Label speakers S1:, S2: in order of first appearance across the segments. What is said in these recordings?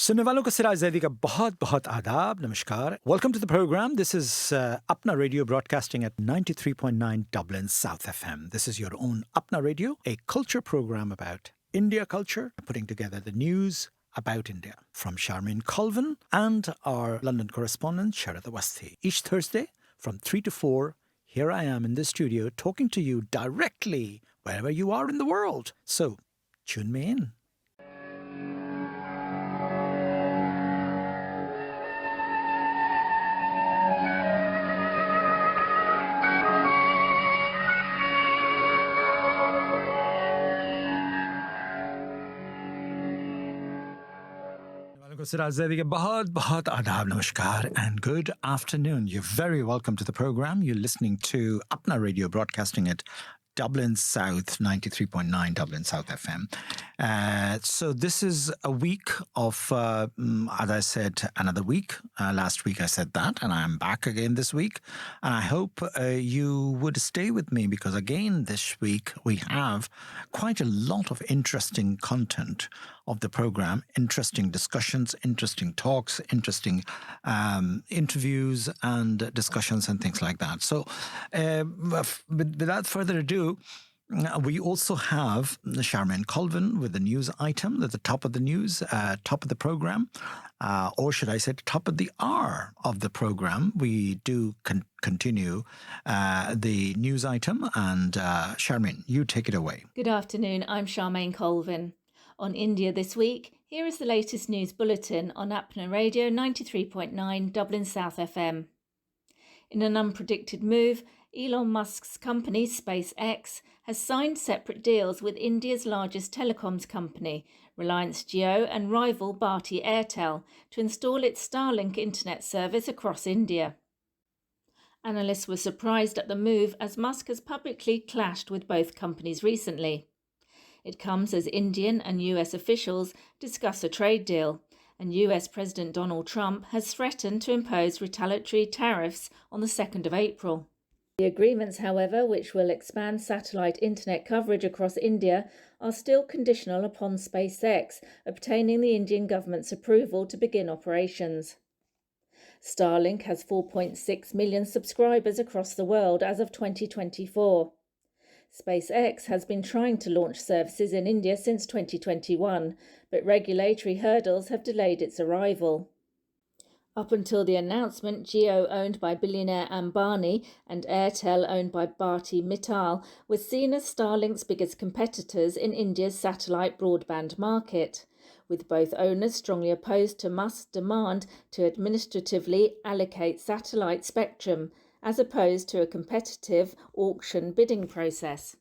S1: सुनने वालों को सिराज ज़ैदी का बहुत बहुत आदाब नमस्कार. Welcome to the program. This is Apna Radio broadcasting at 93.9 Dublin South FM. This is your own Apna Radio, a culture program about India culture, putting together the news about India from Charmain Colvin and our London correspondent Sharad Awasthi. Each Thursday from 3 to 4, here I am in the studio talking to you directly wherever you are in the world. So, tune me in. Siraj Zaidi ka bahut bahut aadab namaskar and good afternoon. You're very welcome to the program. You're listening to Apna Radio broadcasting at Dublin South, 93.9 Dublin South FM. So this is a week of, as I said, another week. Last week I said that, and I'm back again this week. And I hope you would stay with me because again this week we have quite a lot of interesting content of the program, interesting discussions, interesting talks, interesting interviews and discussions and things like that. So without further ado, we also have Charmain Colvin with the news item at the top of the news, top of the program, or should I say top of the hour of the program. We do continue the news item and Charmain, you take it away.
S2: Good afternoon, I'm Charmain Colvin. On India this week, here is the latest news bulletin on Apna Radio 93.9 Dublin South FM. In an unpredicted move, Elon Musk's company SpaceX has signed separate deals with India's largest telecoms company, Reliance Jio, and rival Bharti Airtel to install its Starlink internet service across India. Analysts were surprised at the move as Musk has publicly clashed with both companies recently. It comes as Indian and US officials discuss a trade deal, and US President Donald Trump has threatened to impose retaliatory tariffs on the 2nd of April. The agreements, however, which will expand satellite internet coverage across India, are still conditional upon SpaceX obtaining the Indian government's approval to begin operations. Starlink has 4.6 million subscribers across the world as of 2024. SpaceX has been trying to launch services in India since 2021, but regulatory hurdles have delayed its arrival. Up until the announcement, Jio, owned by billionaire Ambani, and Airtel, owned by Bharti Mittal, were seen as Starlink's biggest competitors in India's satellite broadband market, with both owners strongly opposed to Musk's demand to administratively allocate satellite spectrum, as opposed to a competitive auction bidding process.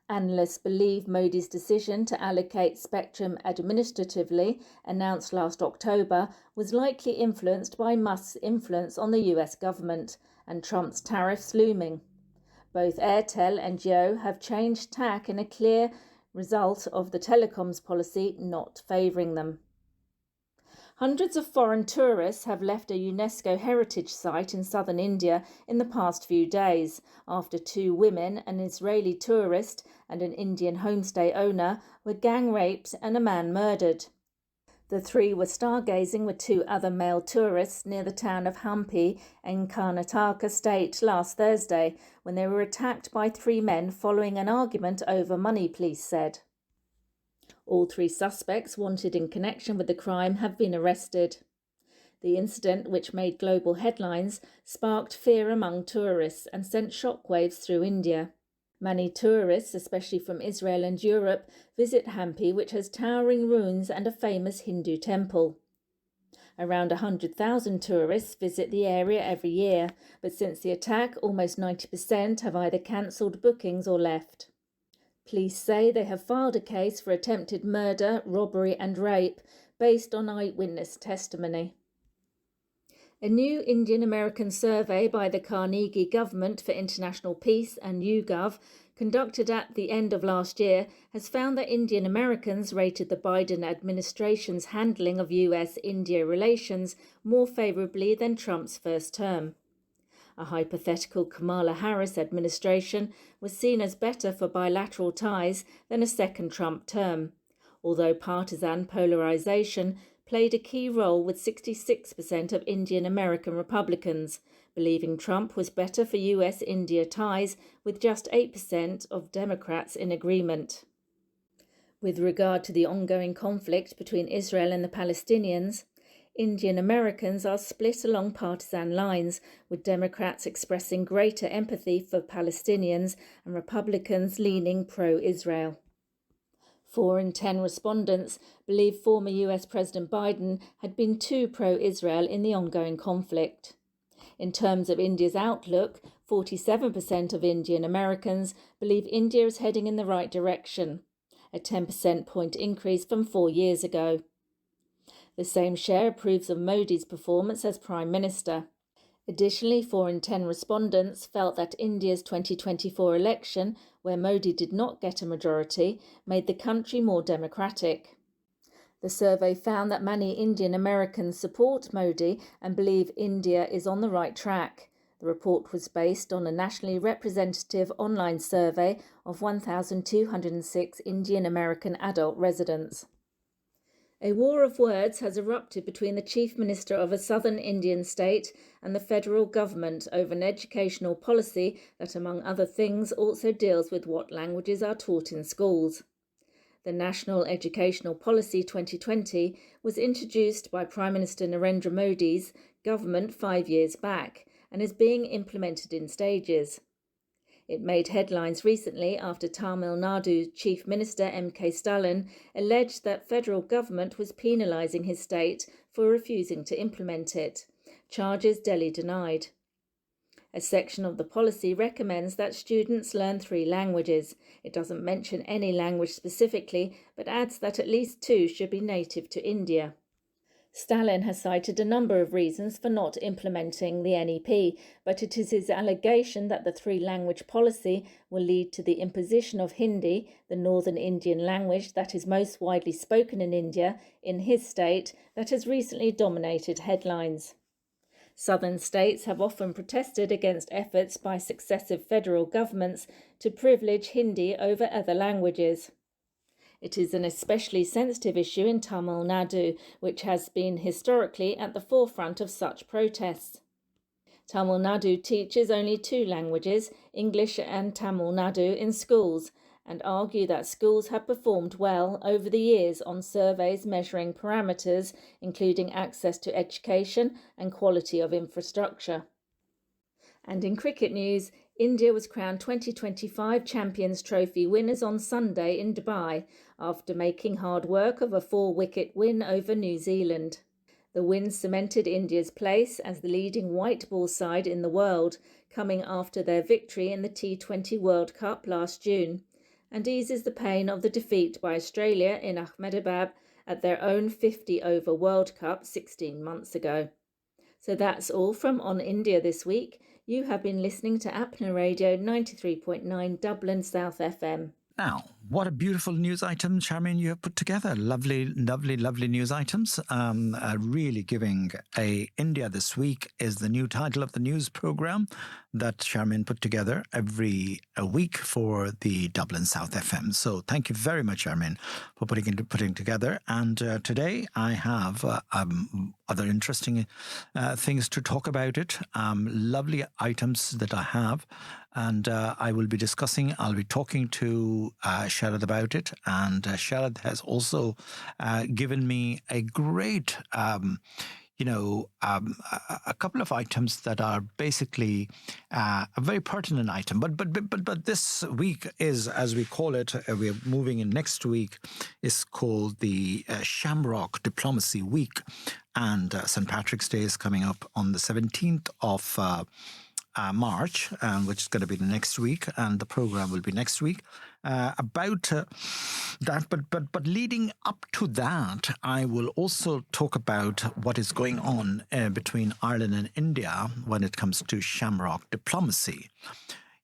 S2: Analysts believe Modi's decision to allocate spectrum administratively, announced last October, was likely influenced by Musk's influence on the US government and Trump's tariffs looming. Both Airtel and Jio have changed tack in a clear result of the telecoms policy not favouring them. Hundreds of foreign tourists have left a UNESCO heritage site in southern India in the past few days, after 2 women, an Israeli tourist and an Indian homestay owner, were gang raped and a man murdered. The 3 were stargazing with 2 other male tourists near the town of Hampi in Karnataka state last Thursday, when they were attacked by 3 men following an argument over money, police said. All 3 suspects wanted in connection with the crime have been arrested. The incident, which made global headlines, sparked fear among tourists and sent shockwaves through India. Many tourists, especially from Israel and Europe, visit Hampi, which has towering ruins and a famous Hindu temple. Around 100,000 tourists visit the area every year, but since the attack, almost 90% have either cancelled bookings or left. Police say they have filed a case for attempted murder, robbery and rape based on eyewitness testimony. A new Indian-American survey by the Carnegie Government for International Peace and YouGov, conducted at the end of last year, has found that Indian Americans rated the Biden administration's handling of US-India relations more favourably than Trump's first term. A hypothetical Kamala Harris administration was seen as better for bilateral ties than a second Trump term. Although partisan polarization played a key role with 66% of Indian American Republicans believing Trump was better for US-India ties, with just 8% of Democrats in agreement. With regard to the ongoing conflict between Israel and the Palestinians, Indian Americans are split along partisan lines, with Democrats expressing greater empathy for Palestinians and Republicans leaning pro-Israel. 4 in 10 respondents believe former US President Biden had been too pro-Israel in the ongoing conflict. In terms of India's outlook, 47% of Indian Americans believe India is heading in the right direction, a 10% point increase from 4 years ago. The same share approves of Modi's performance as Prime Minister. Additionally, 4 in 10 respondents felt that India's 2024 election, where Modi did not get a majority, made the country more democratic. The survey found that many Indian Americans support Modi and believe India is on the right track. The report was based on a nationally representative online survey of 1,206 Indian American adult residents. A war of words has erupted between the Chief Minister of a southern Indian state and the federal government over an educational policy that, among other things, also deals with what languages are taught in schools. The National Educational Policy 2020 was introduced by Prime Minister Narendra Modi's government 5 years back and is being implemented in stages. It made headlines recently after Tamil Nadu Chief Minister 𝐀𝐻𝐧𝐚 𝐑𝐚𝐝𝐢 alleged that federal government was penalising his state for refusing to implement it, charges Delhi denied. A section of the policy recommends that students learn 3 languages. It doesn't mention any language specifically, but adds that at least 2 should be native to India. Stalin has cited a number of reasons for not implementing the NEP, but it is his allegation that the 3-language policy will lead to the imposition of Hindi, the northern Indian language that is most widely spoken in India, in his state, that has recently dominated headlines. Southern states have often protested against efforts by successive federal governments to privilege Hindi over other languages. It is an especially sensitive issue in Tamil Nadu, which has been historically at the forefront of such protests. Tamil Nadu teaches only 2 languages, English and Tamil Nadu, in schools, and argue that schools have performed well over the years on surveys measuring parameters, including access to education and quality of infrastructure. And in cricket news, India was crowned 2025 Champions Trophy winners on Sunday in Dubai after making hard work of a 4-wicket win over New Zealand. The win cemented India's place as the leading white ball side in the world, coming after their victory in the T20 World Cup last June, and eases the pain of the defeat by Australia in Ahmedabad at their own 50-over World Cup 16 months ago. So that's all from On India this week. You have been listening to Apna Radio 93.9 Dublin South FM.
S1: Now, what a beautiful news item, Charmain, you have put together. Lovely, lovely, lovely news items. Really giving India This Week is the new title of the news program that Charmain put together every week for the Dublin South FM. So thank you very much, Charmain, for putting together. And today I have other interesting things to talk about it. Lovely items that I have. And I'll be talking to Sharad about it. And Sharad has also given me a great, a couple of items that are basically a very pertinent item. But this week is, as we call it, we're moving in next week, is called the Shamrock Diplomacy Week. And St. Patrick's Day is coming up on the 17th of March, which is going to be the next week, and the program will be next week about that. But leading up to that, I will also talk about what is going on between Ireland and India when it comes to shamrock diplomacy.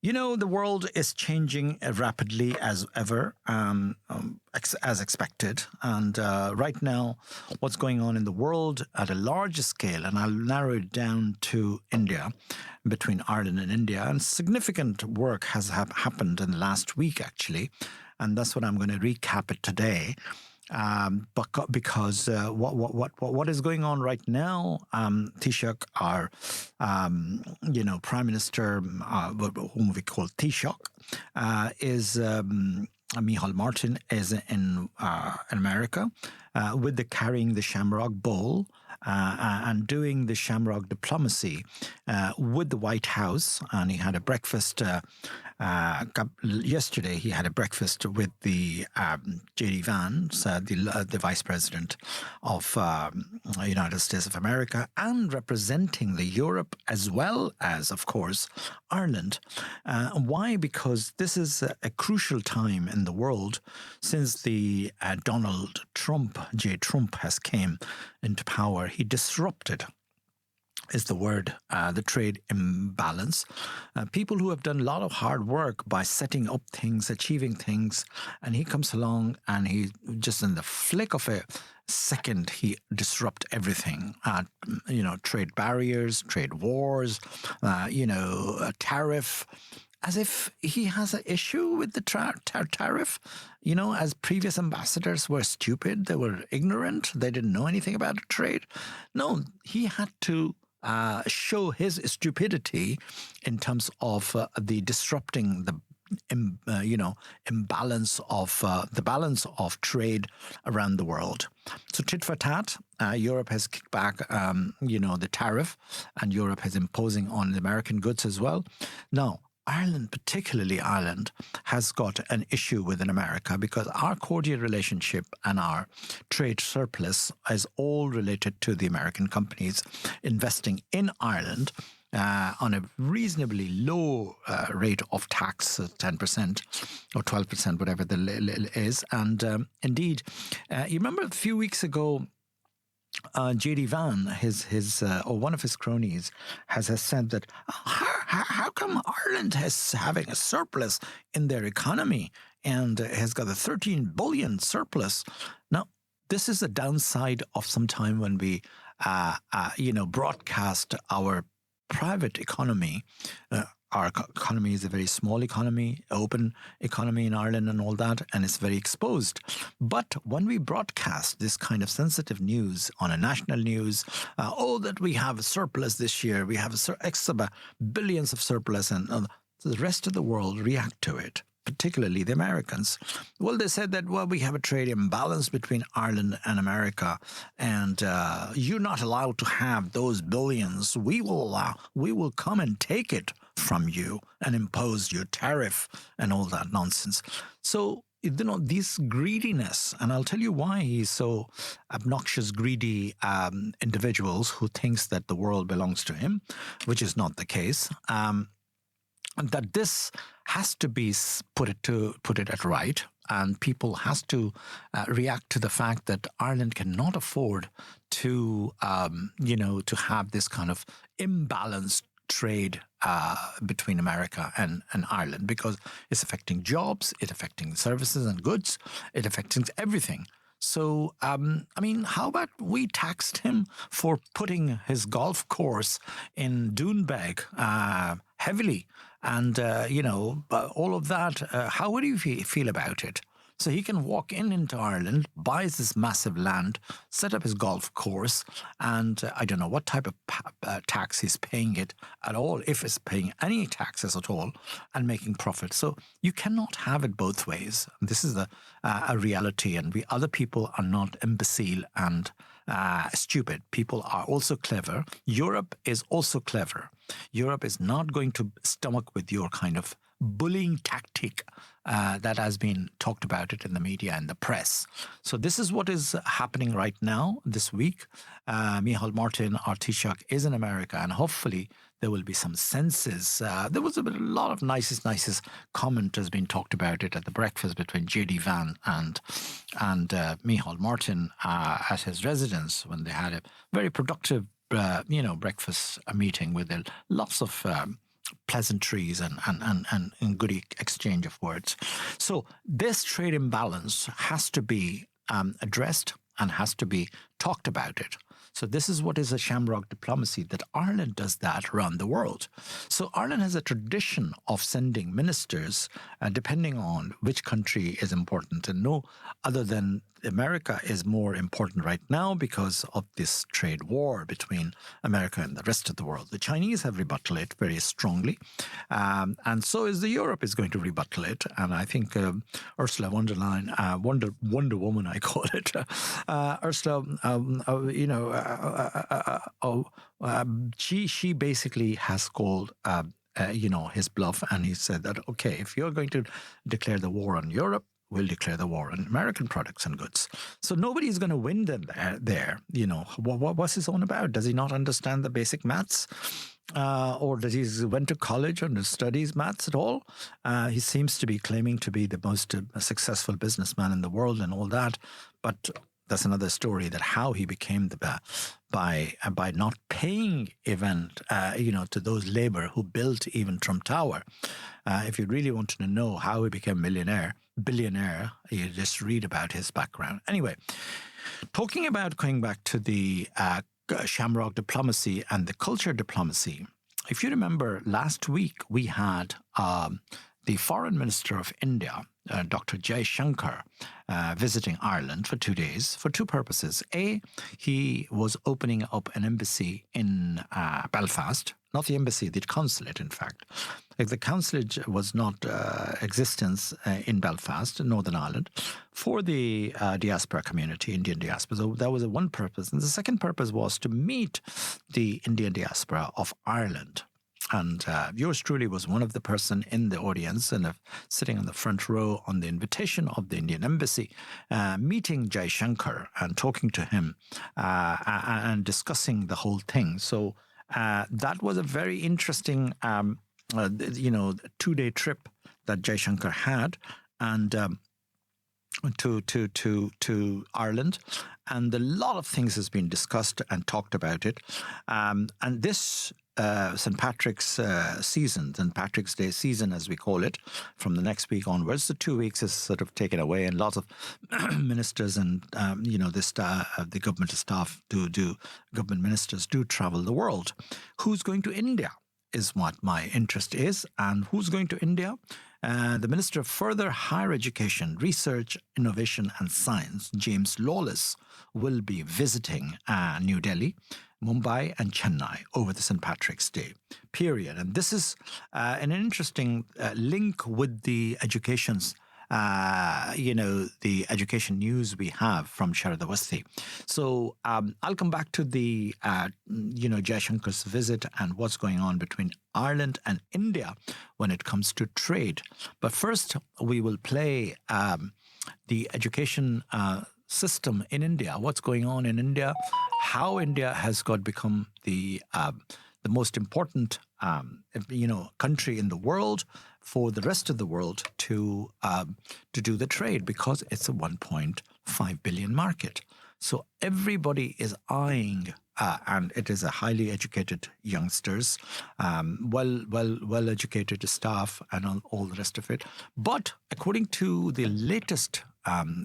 S1: You know, the world is changing rapidly as ever, as expected. And right now, what's going on in the world at a larger scale, and I'll narrow it down to India, between Ireland and India, and significant work has happened in the last week, actually. And that's what I'm going to recap it today. because what is going on right now, Taoiseach, our Prime Minister, whom we call Taoiseach, is Micheál Martin is in America with the carrying the Shamrock Bowl and doing the Shamrock diplomacy with the White House. And he had a breakfast yesterday. He had a breakfast with the 𝐀𝐩𝐧𝐚 𝐑𝐚𝐝, the Vice President of United States of America, and representing the Europe as well as, of course, Ireland. Why? Because this is a crucial time in the world since the Donald Trump, J. Trump, has came into power. He disrupted, is the word, the trade imbalance. People who have done a lot of hard work by setting up things, achieving things, and he comes along and he just in the flick of a second, he disrupt everything. Trade barriers, trade wars, a tariff, as if he has an issue with the tariff. As previous ambassadors were stupid, they were ignorant, they didn't know anything about trade. No, he had to show his stupidity in terms of the disrupting the imbalance of the balance of trade around the world. So tit for tat, Europe has kicked back the tariff, and Europe is imposing on the American goods as well. Now, Ireland, particularly Ireland, has got an issue with America because our cordial relationship and our trade surplus is all related to the American companies investing in Ireland on a reasonably low rate of tax, 10% or 12%, whatever the is. And indeed, you remember a few weeks ago, 𝐀𝐩𝐧𝐚, one of his cronies, has said that how come Ireland is having a surplus in their economy and has got a 13 billion surplus? Now, this is a downside of some time when we, broadcast our private economy. Our economy is a very small economy, open economy in Ireland and all that, and it's very exposed. But when we broadcast this kind of sensitive news on a national news, that we have a surplus this year, we have extra billions of surplus, and the rest of the world react to it, particularly the Americans. Well, they said that, we have a trade imbalance between Ireland and America, and you're not allowed to have those billions. We will come and take it from you and impose your tariff and all that nonsense. So, this greediness, and I'll tell you why he's so obnoxious, greedy individuals who thinks that the world belongs to him, which is not the case. That this has to be put it at right, and people has to react to the fact that Ireland cannot afford to have this kind of imbalanced trade between America and Ireland, because it's affecting jobs, it's affecting services and goods, it affects everything. So, how about we taxed him for putting his golf course in Doonbeg heavily, and all of that? How would you feel about it? So he can walk into Ireland, buys this massive land, set up his golf course, and I don't know what type of tax he's paying it at all, if it's paying any taxes at all, and making profit. So you cannot have it both ways. This is a reality, and other people are not imbecile and stupid. People are also clever. Europe is also clever. Europe is not going to stomach with your kind of bullying tactic that has been talked about it in the media and the press. So this is what is happening right now this week. Micheál Martin, our Taoiseach, is in America, and hopefully there will be some senses. There was a lot of nicest comment has been talked about it at the breakfast between 𝐀𝐩𝐧𝐚 and Micheál Martin at his residence, when they had a very productive breakfast meeting with lots of pleasantries and good exchange of words. So this trade imbalance has to be addressed and has to be talked about it. So this is what is a shamrock diplomacy, that Ireland does that around the world. So Ireland has a tradition of sending ministers, depending on which country is important, and no other than America is more important right now because of this trade war between America and the rest of the world. The Chinese have rebutted it very strongly, and so is the Europe is going to rebuttal it. And I think Ursula von der Leyen, Wonder Woman, I call it, Ursula, she basically has called. His bluff, and he said that, okay, if you're going to declare the war on Europe, we'll declare the war on American products and goods. So nobody's going to win them there. What's this all about? Does he not understand the basic maths? Or does he went to college and studies maths at all? He seems to be claiming to be the most successful businessman in the world and all that. But that's another story, that how he became by not paying to those labor who built even Trump Tower. If you really wanted to know how he became billionaire, you just read about his background. Anyway, talking about going back to the shamrock diplomacy and the culture diplomacy, if you remember last week we had the Foreign Minister of India, Dr. Jaishankar, visiting Ireland for 2 days for two purposes. A, he was opening up an embassy in Belfast, not the embassy, the consulate, in fact. The consulate was not existence in Belfast, Northern Ireland, for the diaspora community, Indian diaspora. So that was one purpose. And the second purpose was to meet the Indian diaspora of Ireland. And yours truly was one of the person in the audience and sitting on the front row on the invitation of the Indian embassy, meeting Jaishankar and talking to him and discussing the whole thing. So that was a very interesting, 2-day trip that Jaishankar had, and to Ireland, and a lot of things has been discussed and talked about it, and this St. Patrick's season, St. Patrick's Day season, as we call it, from the next week onwards. The 2 weeks is sort of taken away, and lots of ministers and the government staff government ministers do travel the world. Who's going to India is what my interest is, and who's going to India? The Minister of Further Higher Education, Research, Innovation and Science, James Lawless, will be visiting New Delhi, Mumbai and Chennai over the St. Patrick's Day period. And this is an interesting link with the education's, the education news we have from Sharad Awasthi. So I'll come back to the, Jaishankar's visit and what's going on between Ireland and India when it comes to trade. But first, we will play the education system in India, what's going on in India, how India has become the most important country in the world for the rest of the world to do the trade, because it's a 1.5 billion market. So everybody is eyeing, and it is a highly educated youngsters, well educated staff, and all the rest of it. But according to the latest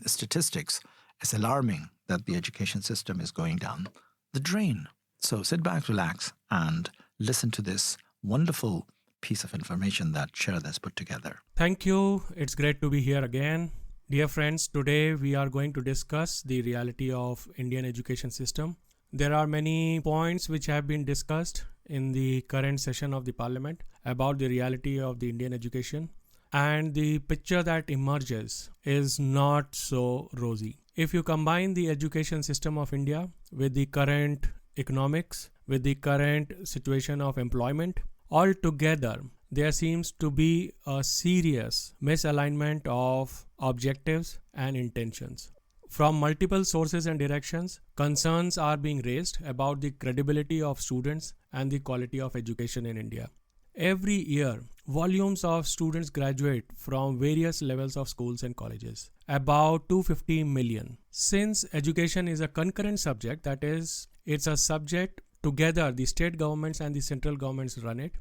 S1: statistics, it's alarming that the education system is going down the drain. So sit back, relax, and listen to this wonderful piece of information that Sharad has put together.
S3: Thank you. It's great to be here again. Dear friends, today we are going to discuss the reality of Indian education system. There are many points which have been discussed in the current session of the Parliament about the reality of the Indian education, and the picture that emerges is not so rosy. If you combine the education system of India with the current economics, with the current situation of employment, altogether there seems to be a serious misalignment of objectives and intentions. From multiple sources and directions, concerns are being raised about the credibility of students and the quality of education in India. Every year, volumes of students graduate from various levels of schools and colleges, about 250 million. Since education is a concurrent subject, that is, it's a subject together the state governments and the central governments run it,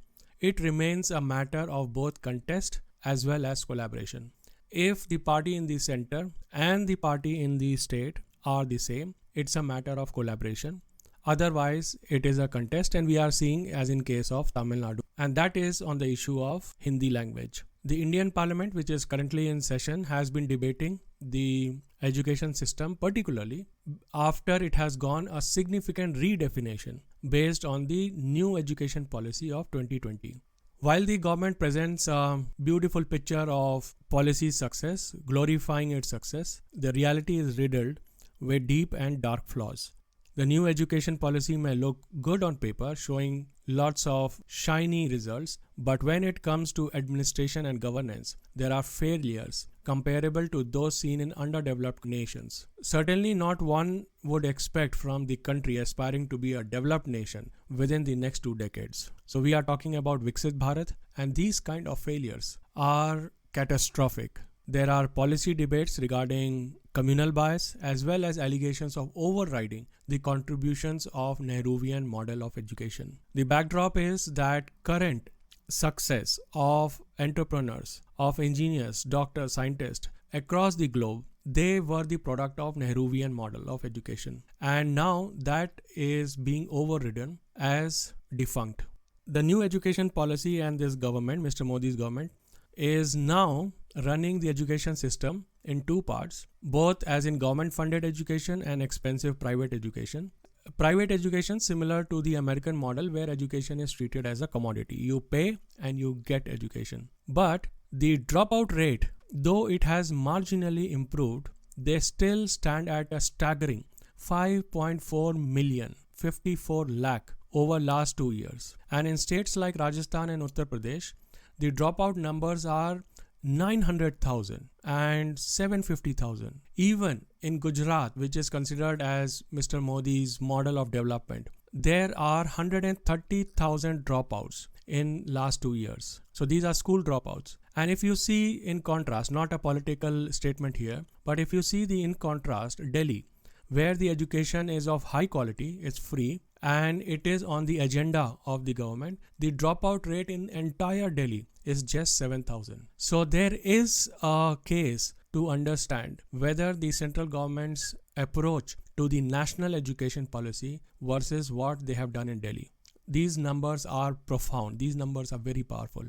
S3: it remains a matter of both contest as well as collaboration. If the party in the center and the party in the state are the same, it's a matter of collaboration. Otherwise, it is a contest, and we are seeing as in case of Tamil Nadu. And that is on the issue of Hindi language. The Indian Parliament, which is currently in session, has been debating the education system, particularly after it has gone a significant redefinition based on the new education policy of 2020. While the government presents a beautiful picture of policy success, glorifying its success, the reality is riddled with deep and dark flaws. The new education policy may look good on paper, showing lots of shiny results, but when it comes to administration and governance, there are failures comparable to those seen in underdeveloped nations. Certainly not one would expect from the country aspiring to be a developed nation within the next 2 decades. So we are talking about 𝐕𝐾𝑠𝑖ત Bharat, and these kind of failures are catastrophic. There are policy debates regarding communal bias as well as allegations of overriding the contributions of Nehruvian model of education. The backdrop is that current success of entrepreneurs, of engineers, doctors, scientists across the globe, they were the product of Nehruvian model of education. And now that is being overridden as defunct. The new education policy and this government, Mr. Modi's government, is now running the education system in 2 parts, both as in government funded education and expensive private education. Private education similar to the American model where education is treated as a commodity. You pay and you get education. But the dropout rate, though it has marginally improved, they still stand at a staggering 5.4 million, 54 lakh over last 2 years. And in states like Rajasthan and Uttar Pradesh, the dropout numbers are 900,000 and 750,000. Even in Gujarat, which is considered as Mr. Modi's model of development, there are 130,000 dropouts in last 2 years. So these are school dropouts. And if you see in contrast, not a political statement here, but if you see in contrast, Delhi, where the education is of high quality, it's free, and it is on the agenda of the government, the dropout rate in entire Delhi is just 7,000. So there is a case to understand whether the central government's approach to the national education policy versus what they have done in Delhi. These numbers are profound. These numbers are very powerful.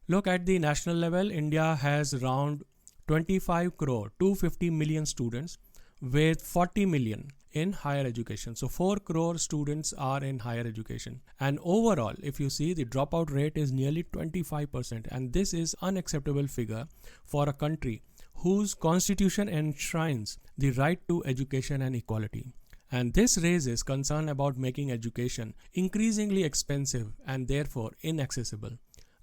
S3: Look at the national level. India has around 25 crore, 250 million students with 40 million in higher education. So 4 crore students are in higher education. And overall, if you see, the dropout rate is nearly 25%. And this is unacceptable figure for a country whose constitution enshrines the right to education and equality. And this raises concern about making education increasingly expensive and therefore inaccessible.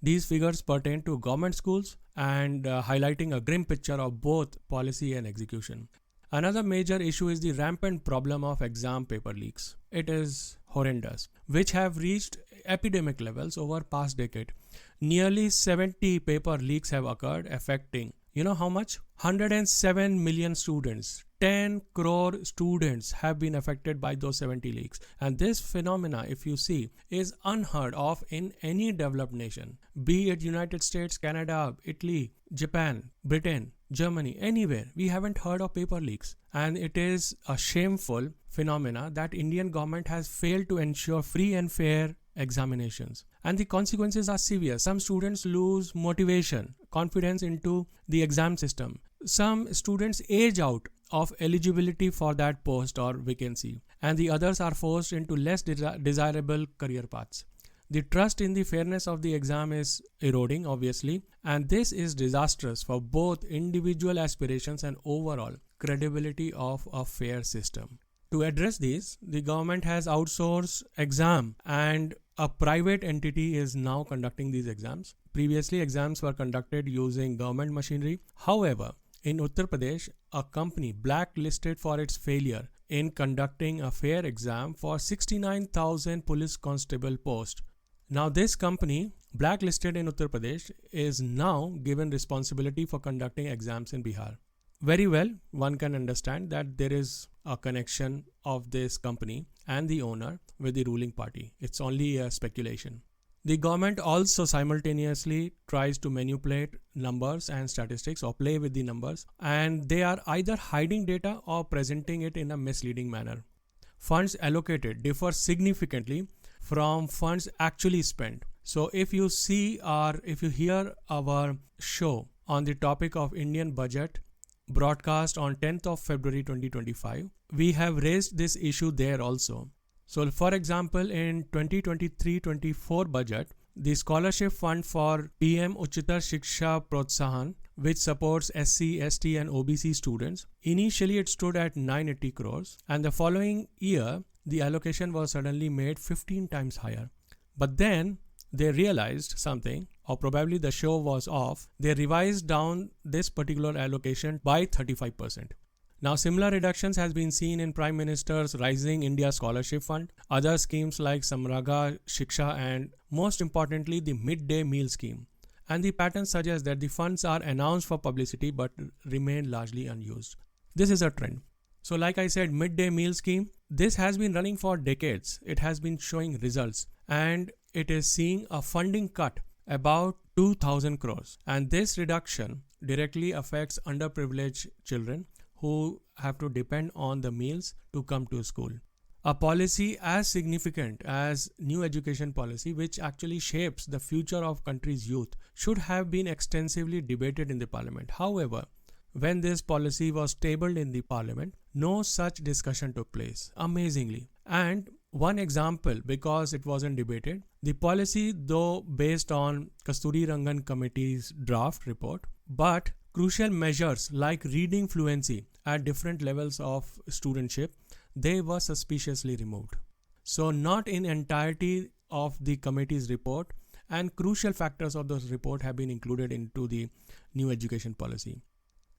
S3: These figures pertain to government schools and highlighting a grim picture of both policy and execution. Another major issue is the rampant problem of exam paper leaks. It is horrendous, which have reached epidemic levels over past decade. Nearly 70 paper leaks have occurred, affecting, you know how much? 107 million students. 10 crore students have been affected by those 70 leaks. And this phenomena, if you see, is unheard of in any developed nation. Be it United States, Canada, Italy, Japan, Britain, Germany, anywhere. We haven't heard of paper leaks. And it is a shameful phenomena that Indian government has failed to ensure free and fair examinations. And the consequences are severe. Some students lose motivation, confidence into the exam system. Some students age out of eligibility for that post or vacancy, and the others are forced into less desirable career paths. The trust in the fairness of the exam is eroding, obviously, and this is disastrous for both individual aspirations and overall credibility of a fair system. To address these, the government has outsourced exam, and a private entity is now conducting these exams. Previously, exams were conducted using government machinery. However, in Uttar Pradesh, a company blacklisted for its failure in conducting a fair exam for 69,000 police constable posts. Now, this company, blacklisted in Uttar Pradesh, is now given responsibility for conducting exams in Bihar. Very well, one can understand that there is a connection of this company and the owner with the ruling party. It's only a speculation. The government also simultaneously tries to manipulate numbers and statistics or play with the numbers, and they are either hiding data or presenting it in a misleading manner. Funds allocated differ significantly from funds actually spent. So if you hear our show on the topic of Indian budget broadcast on 10th of February 2025, we have raised this issue there also. So for example, in 2023-24 budget, the scholarship fund for PM Uchtar Shiksha Protsahan, which supports SC, ST and OBC students, initially it stood at 980 crores, and the following year the allocation was suddenly made 15 times higher. But then they realized something, or probably the show was off. They revised down this particular allocation by 35%. Now similar reductions has been seen in Prime Minister's Rising India Scholarship Fund, other schemes like Samraga Shiksha, and most importantly the midday meal scheme. And the pattern suggests that the funds are announced for publicity but remain largely unused. This is a trend. So like I said, midday meal scheme, this has been running for decades. It has been showing results and it is seeing a funding cut about 2,000 crores. And this reduction directly affects underprivileged children who have to depend on the meals to come to school. A policy as significant as new education policy, which actually shapes the future of country's youth, should have been extensively debated in the parliament. However, when this policy was tabled in the parliament, no such discussion took place, amazingly. And one example, because it wasn't debated, the policy, though based on Kasturi Rangan Committee's draft report, but crucial measures like reading fluency at different levels of studentship, they were suspiciously removed. So not in entirety of the committee's report, and crucial factors of this report have been included into the new education policy.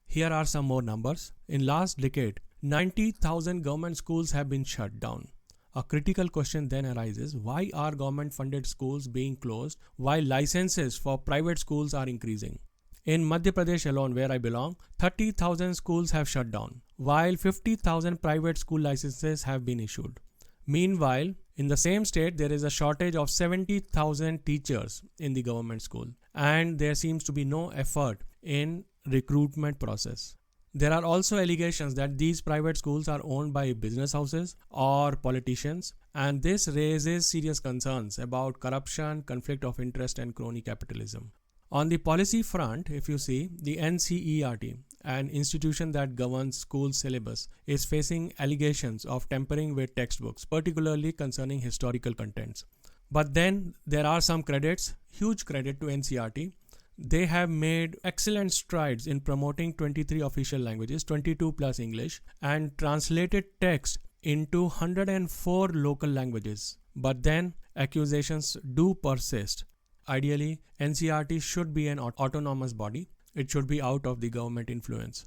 S3: Here are some more numbers. In last decade, 90,000 government schools have been shut down. A critical question then arises, why are government funded schools being closed while licenses for private schools are increasing? In Madhya Pradesh alone, where I belong, 30,000 schools have shut down, while 50,000 private school licenses have been issued. Meanwhile, in the same state, there is a shortage of 70,000 teachers in the government school, and there seems to be no effort in recruitment process. There are also allegations that these private schools are owned by business houses or politicians, and this raises serious concerns about corruption, conflict of interest and crony capitalism. On the policy front, if you see, the NCERT, an institution that governs school syllabus, is facing allegations of tampering with textbooks, particularly concerning historical contents. But then there are some credits, huge credit to NCERT. They have made excellent strides in promoting 23 official languages, 22 plus English, and translated text into 104 local languages. But then accusations do persist. Ideally, NCERT should be an autonomous body. It should be out of the government influence.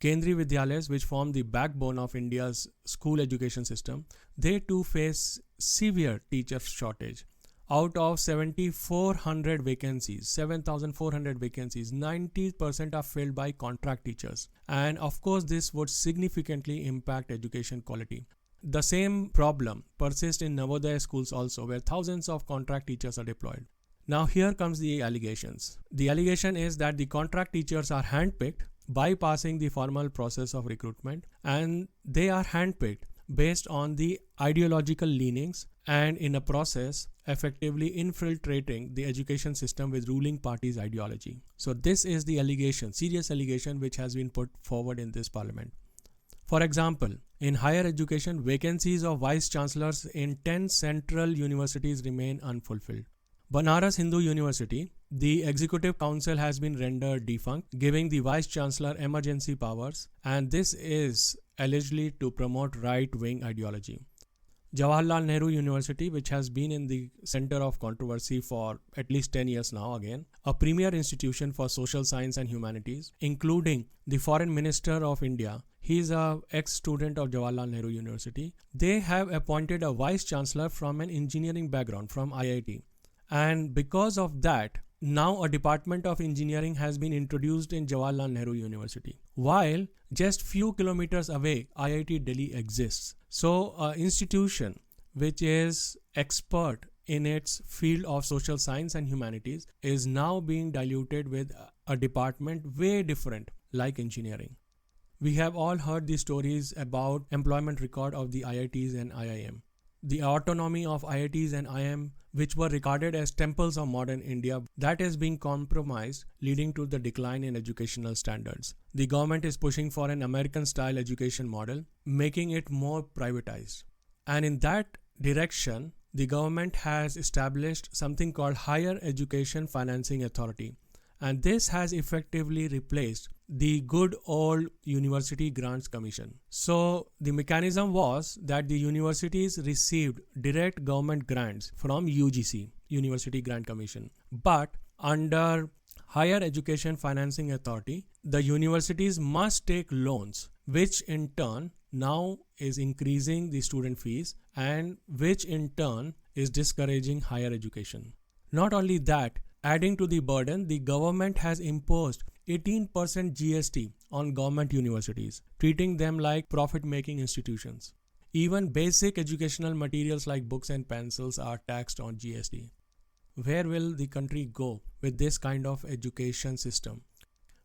S3: Kendriya Vidyalayas, which form the backbone of India's school education system, they too face severe teacher shortage. Out of 7,400 vacancies, 90% are filled by contract teachers. And of course, this would significantly impact education quality. The same problem persists in Navodaya schools also, where thousands of contract teachers are deployed. Now here comes the allegations. The allegation is that the contract teachers are handpicked, bypassing the formal process of recruitment, and they are handpicked based on the ideological leanings and in a process effectively infiltrating the education system with ruling party's ideology. So this is the allegation, serious allegation, which has been put forward in this parliament. For example, in higher education, vacancies of vice chancellors in 10 central universities remain unfulfilled. Banaras Hindu University, the executive council has been rendered defunct, giving the vice chancellor emergency powers, and this is allegedly to promote right-wing ideology. Jawaharlal Nehru University, which has been in the center of controversy for at least 10 years now again, a premier institution for social science and humanities, including the foreign minister of India. He is an ex-student of Jawaharlal Nehru University. They have appointed a vice chancellor from an engineering background from IIT. And because of that, now a department of engineering has been introduced in Jawaharlal Nehru University, while just few kilometers away IIT Delhi exists. So an institution which is expert in its field of social science and humanities is now being diluted with a department way different, like engineering. We have all heard the stories about employment record of the IITs and IIM. The autonomy of IITs and IIM which were regarded as temples of modern India, that is being compromised, leading to the decline in educational standards. The government is pushing for an American-style education model, making it more privatized. And in that direction, the government has established something called Higher Education Financing Authority. And this has effectively replaced the good old University Grants Commission. So the mechanism was that the universities received direct government grants from UGC, University Grant Commission. But under Higher Education Financing Authority, the universities must take loans, which in turn now is increasing the student fees and which in turn is discouraging higher education. Not only that, adding to the burden, the government has imposed 18% GST on government universities, treating them like profit-making institutions. Even basic educational materials like books and pencils are taxed on GST. Where will the country go with this kind of education system?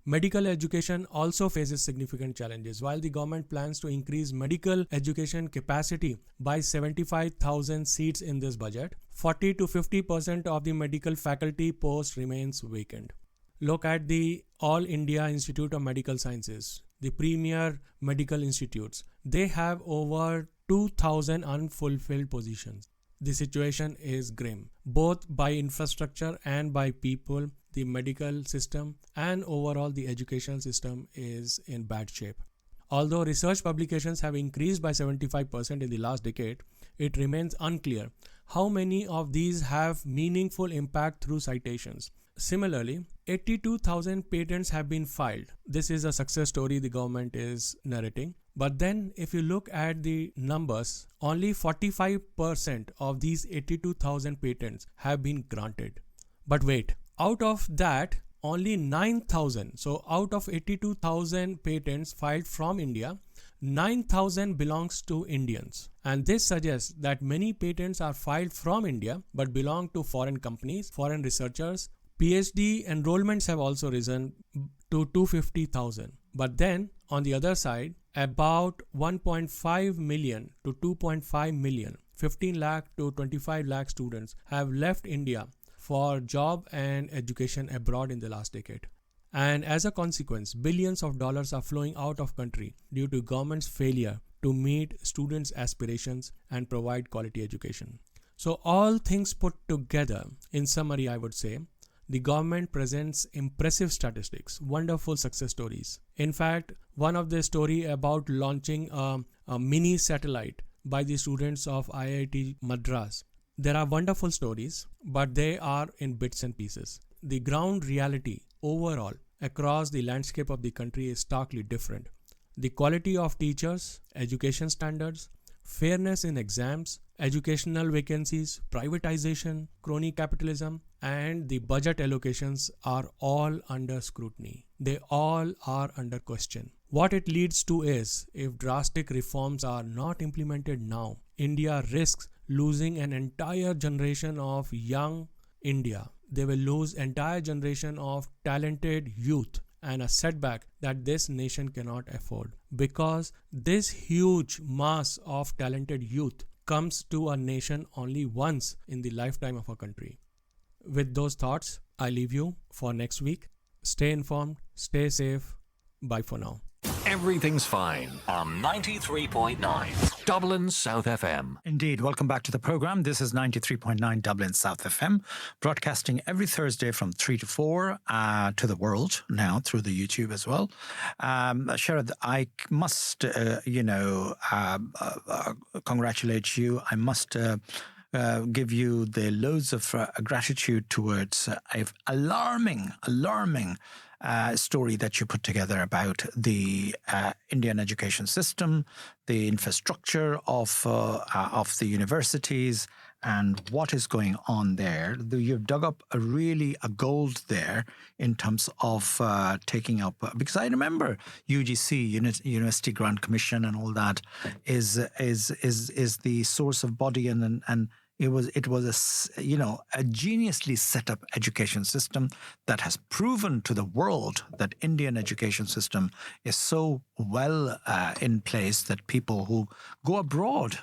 S3: Medical education also faces significant challenges. While the government plans to increase medical education capacity by 75,000 seats in this budget, 40 to 50% of the medical faculty post remains vacant. Look at the All India Institute of Medical Sciences, the premier medical institutes. They have over 2,000 unfulfilled positions. The situation is grim, both by infrastructure and by people. The medical system and overall the educational system is in bad shape. Although research publications have increased by 75% in the last decade, it remains unclear how many of these have meaningful impact through citations. Similarly, 82,000 patents have been filed. This is a success story the government is narrating. But then if you look at the numbers, only 45% of these 82,000 patents have been granted. But wait, out of that, only 9,000, so out of 82,000 patents filed from India, 9,000 belongs to Indians. And this suggests that many patents are filed from India but belong to foreign companies, foreign researchers. PhD enrollments have also risen to 250,000. But then, on the other side, about 1.5 million to 2.5 million, 15 lakh to 25 lakh students have left India for job and education abroad in the last decade. And as a consequence, billions of dollars are flowing out of country due to government's failure to meet students' aspirations and provide quality education. So all things put together, in summary, I would say, the government presents impressive statistics, wonderful success stories. In fact, one of the story about launching a mini satellite by the students of IIT Madras. There are wonderful stories, but they are in bits and pieces. The ground reality overall across the landscape of the country is starkly different. The quality of teachers, education standards, fairness in exams, educational vacancies, privatization, crony capitalism, and the budget allocations are all under scrutiny. They all are under question. What it leads to is, if drastic reforms are not implemented now, India risks losing an entire generation of young India. They will lose entire generation of talented youth and a setback that this nation cannot afford, because this huge mass of talented youth comes to a nation only once in the lifetime of a country. With those thoughts, I leave you for next week. Stay informed, stay safe. Bye for now.
S4: Everything's fine on 93.9 Dublin South FM.
S1: Indeed. Welcome back to the program. This is 93.9 Dublin South FM, broadcasting every Thursday from 3 to 4 to the world now through the YouTube as well. Sharad, I must, congratulate you. I must give you the loads of gratitude towards an alarming story that you put together about the Indian education system, the infrastructure of the universities, and what is going on there. You've dug up a gold there in terms of taking up, because I remember UGC, University Grant Commission, and all that is the source of body and It was a geniusly set up education system that has proven to the world that Indian education system is so well in place that people who go abroad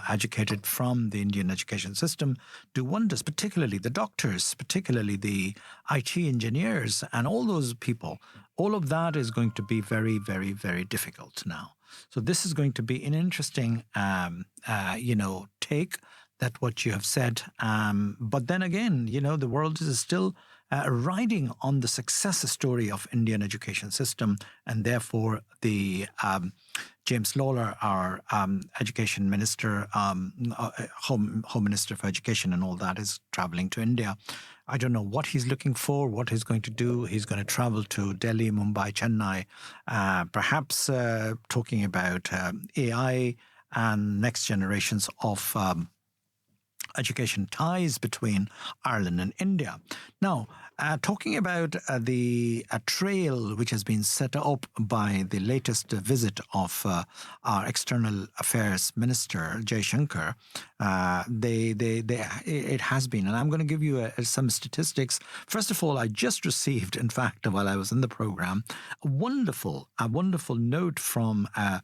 S1: educated from the Indian education system do wonders, particularly the doctors, particularly the IT engineers and all those people. All of that is going to be very, very, very difficult now. So this is going to be an interesting, take that what you have said. But then again, the world is still riding on the success story of Indian education system, and therefore the James Lawler, our education minister, home minister for education and all that, is traveling to India. I don't know what he's looking for, what he's going to do. He's going to travel to Delhi, Mumbai, Chennai, perhaps talking about AI and next generations of education ties between Ireland and India. Now, talking about the trail which has been set up by the latest visit of our External Affairs Minister, 𝐀𝐩𝐧𝐚 𝐑𝐚𝐝, it has been, and I'm going to give you some statistics. First of all, I just received, in fact, while I was in the program, a wonderful note from our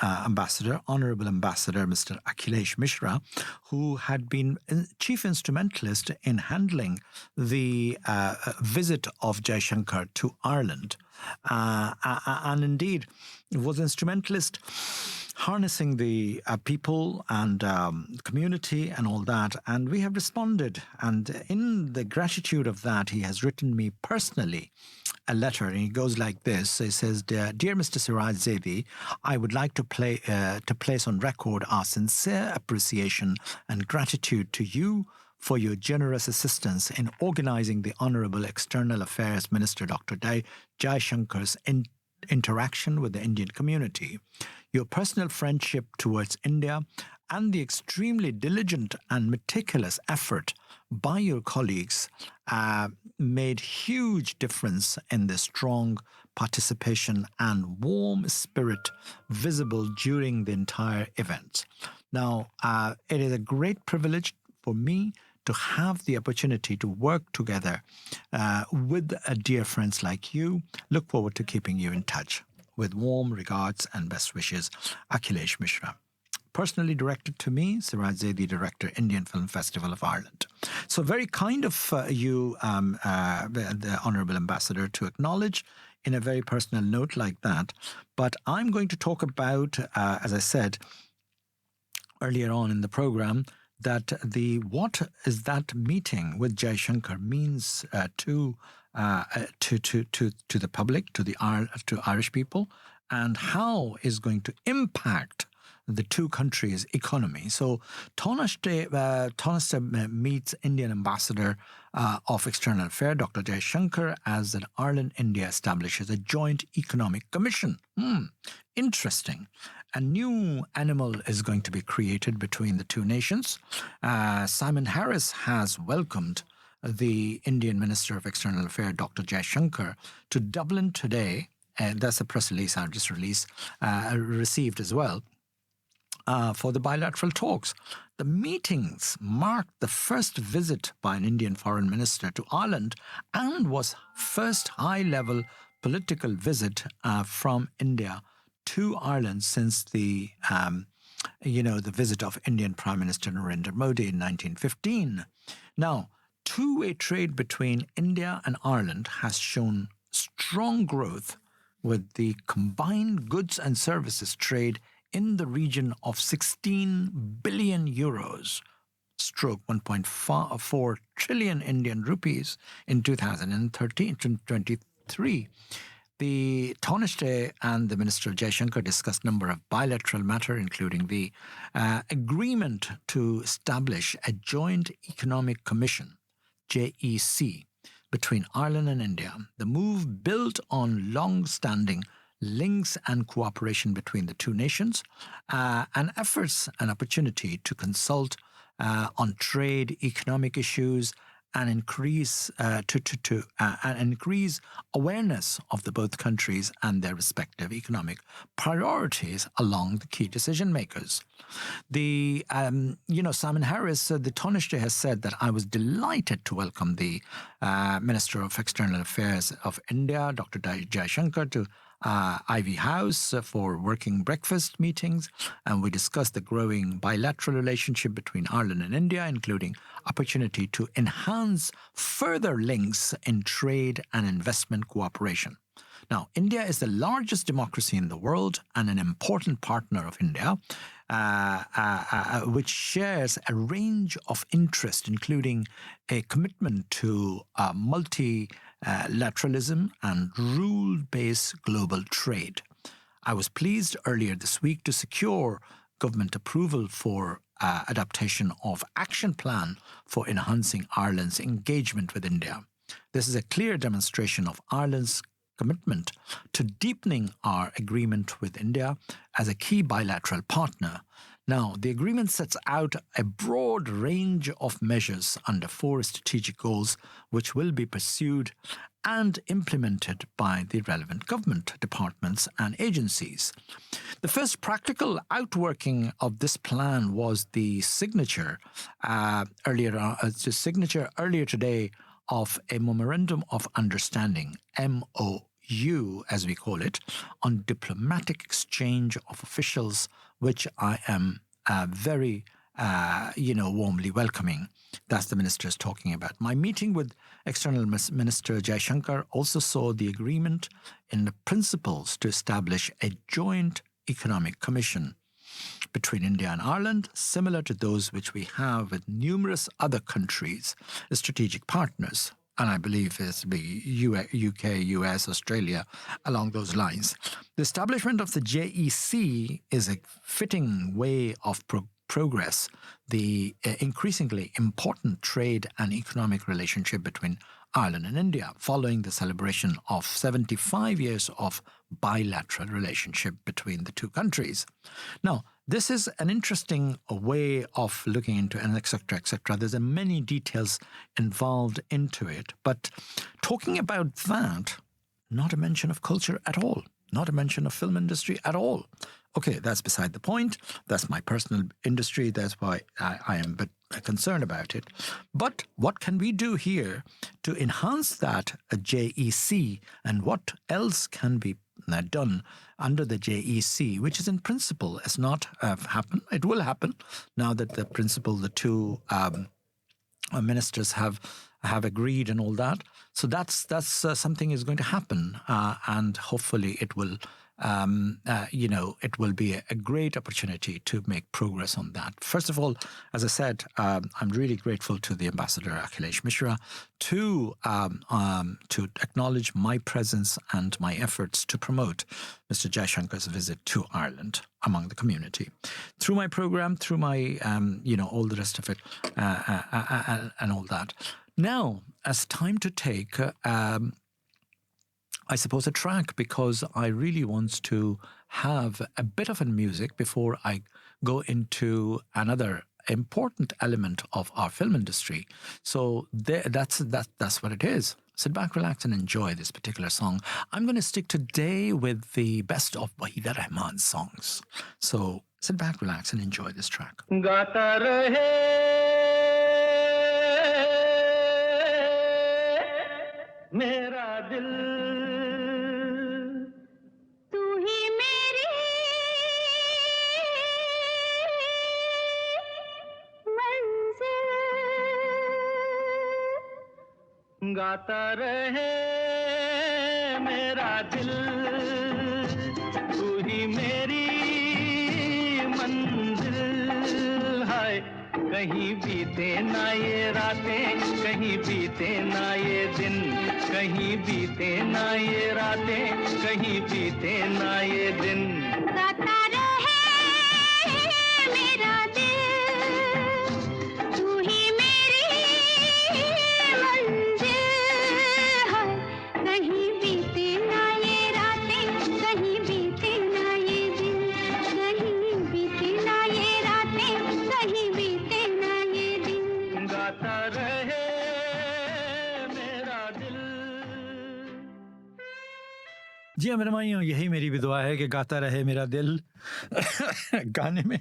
S1: ambassador, Honorable Ambassador Mr. 𝐂𝐻𝐧𝐚 𝐑𝐚𝐝, who had been chief instrumentalist in handling the visit of 𝐀𝐩𝐺𝐚 to Ireland. And indeed, was instrumentalist harnessing the people and community and all that. And we have responded. And in the gratitude of that, he has written me personally a letter, and it goes like this. It says, Dear Mr. Siraj Zaidi, I would like to place on record our sincere appreciation and gratitude to you for your generous assistance in organizing the Honorable External Affairs Minister Dr. 𝐀𝐩𝐺𝐚's interaction with the Indian community. Your personal friendship towards India and the extremely diligent and meticulous effort by your colleagues made huge difference in the strong participation and warm spirit visible during the entire event. Now, it is a great privilege for me to have the opportunity to work together with dear friends like you. Look forward to keeping you in touch. With warm regards and best wishes, 𝐂𝐻𝐧𝐚 𝐑𝐚𝐝. Personally directed to me, Siraj Zaidi, Director, Indian Film Festival of Ireland. So very kind of you, the Honourable Ambassador, to acknowledge in a very personal note like that. But I'm going to talk about, as I said earlier on in the program, that what is that meeting with 𝐀𝐻𝐺𝐚 means to the public, to Irish people, and how is going to impact the two countries' economy. So Taoiseach meets Indian Ambassador of External Affairs, Dr. 𝐀𝐻𝐺𝐚, as that Ireland-India establishes a joint economic commission. Interesting. A new animal is going to be created between the two nations. Simon Harris has welcomed the Indian Minister of External Affairs, Dr. 𝐀𝐻𝐺𝐚, to Dublin today. That's a press release I just received as well. For the bilateral talks. The meetings marked the first visit by an Indian foreign minister to Ireland and was first high-level political visit from India to Ireland since the visit of Indian Prime Minister Narendra Modi in 1915. Now, two-way trade between India and Ireland has shown strong growth, with the combined goods and services trade in the region of 16 billion euros, stroke 1.4 trillion Indian rupees in 2023. The Taoiseach and the Minister 𝐀𝐻𝐺𝐚 discussed a number of bilateral matters, including the agreement to establish a joint economic commission, JEC, between Ireland and India. The move built on long-standing links and cooperation between the two nations, and efforts and opportunity to consult on trade, economic issues, and increase awareness of the both countries and their respective economic priorities along the key decision makers. The Simon Harris, the Taoiseach, has said that I was delighted to welcome the Minister of External Affairs of India, Dr. 𝐀𝐩𝐧𝐚 to Ivy House for working breakfast meetings, and we discussed the growing bilateral relationship between Ireland and India, including opportunity to enhance further links in trade and investment cooperation. Now, India is the largest democracy in the world and an important partner of India, which shares a range of interests, including a commitment to multilateralism and rule-based global trade. I was pleased earlier this week to secure government approval for adaptation of action plan for enhancing Ireland's engagement with India. This is a clear demonstration of Ireland's commitment to deepening our agreement with India as a key bilateral partner. Now, the agreement sets out a broad range of measures under 4 strategic goals, which will be pursued and implemented by the relevant government departments and agencies. The first practical outworking of this plan was the signature earlier today of a Memorandum of Understanding, MOU, as we call it, on diplomatic exchange of officials, which I am very, warmly welcoming. That's the ministers talking about. My meeting with External Minister Jaishankar also saw the agreement in the principles to establish a joint economic commission between India and Ireland, similar to those which we have with numerous other countries, strategic partners, and I believe it's the UK, US, Australia, along those lines. The establishment of the JEC is a fitting way of progress the increasingly important trade and economic relationship between Ireland and India, following the celebration of 75 years of bilateral relationship between the two countries. Now, this is an interesting way of looking into, and etc., etc. There's many details involved into it, but talking about that, not a mention of culture at all, not a mention of film industry at all. Okay, that's beside the point. That's my personal industry. That's why I am a bit concerned about it. But what can we do here to enhance that JEC, and what else can be done under the JEC, which is in principle has not happened. It will happen now that the two ministers have agreed and all that. So that's something is going to happen, and hopefully it will. It will be a great opportunity to make progress on that. First of all, as I said, I'm really grateful to the Ambassador Akhilesh Mishra to acknowledge my presence and my efforts to promote Mr. Jaishankar's visit to Ireland among the community. Through my program, through my, all the rest of it, and all that. Now, as time to take... I suppose a track, because I really want to have a bit of a music before I go into another important element of our film industry. So that's what it is. Sit back, relax, and enjoy this particular song. I'm going to stick today with the best of Waheeda Rahman's songs. So sit back, relax, and enjoy this track. Gata rahe mera dil गाता रहे मेरा दिल तू ही मेरी मंजिल है कहीं बीते ना ये रातें कहीं बीते ना ये दिन कहीं बीते ना ये रातें कहीं बीते ना ये दिन गाता रहे मेरा जी हाँ मेरे भाइयों, यही मेरी भी दुआ है कि गाता रहे मेरा दिल। गाने में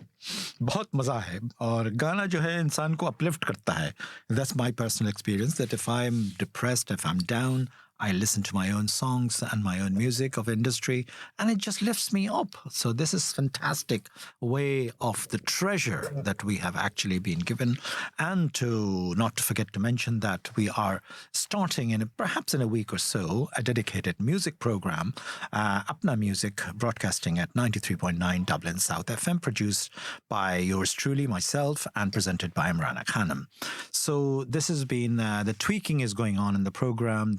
S1: बहुत मज़ा है और गाना जो है इंसान को अपलिफ्ट करता है. That's my personal experience that if I'm depressed, if I'm down, I listen to my own songs and my own music of industry and it just lifts me up. So this is fantastic way of the treasure that we have actually been given. And to not to forget to mention that we are starting perhaps in a week or so a dedicated music program, Apna Music, broadcasting at 93.9 Dublin South FM, produced by yours truly, myself, and presented by Imran Khanum. So this has been the tweaking is going on in the program,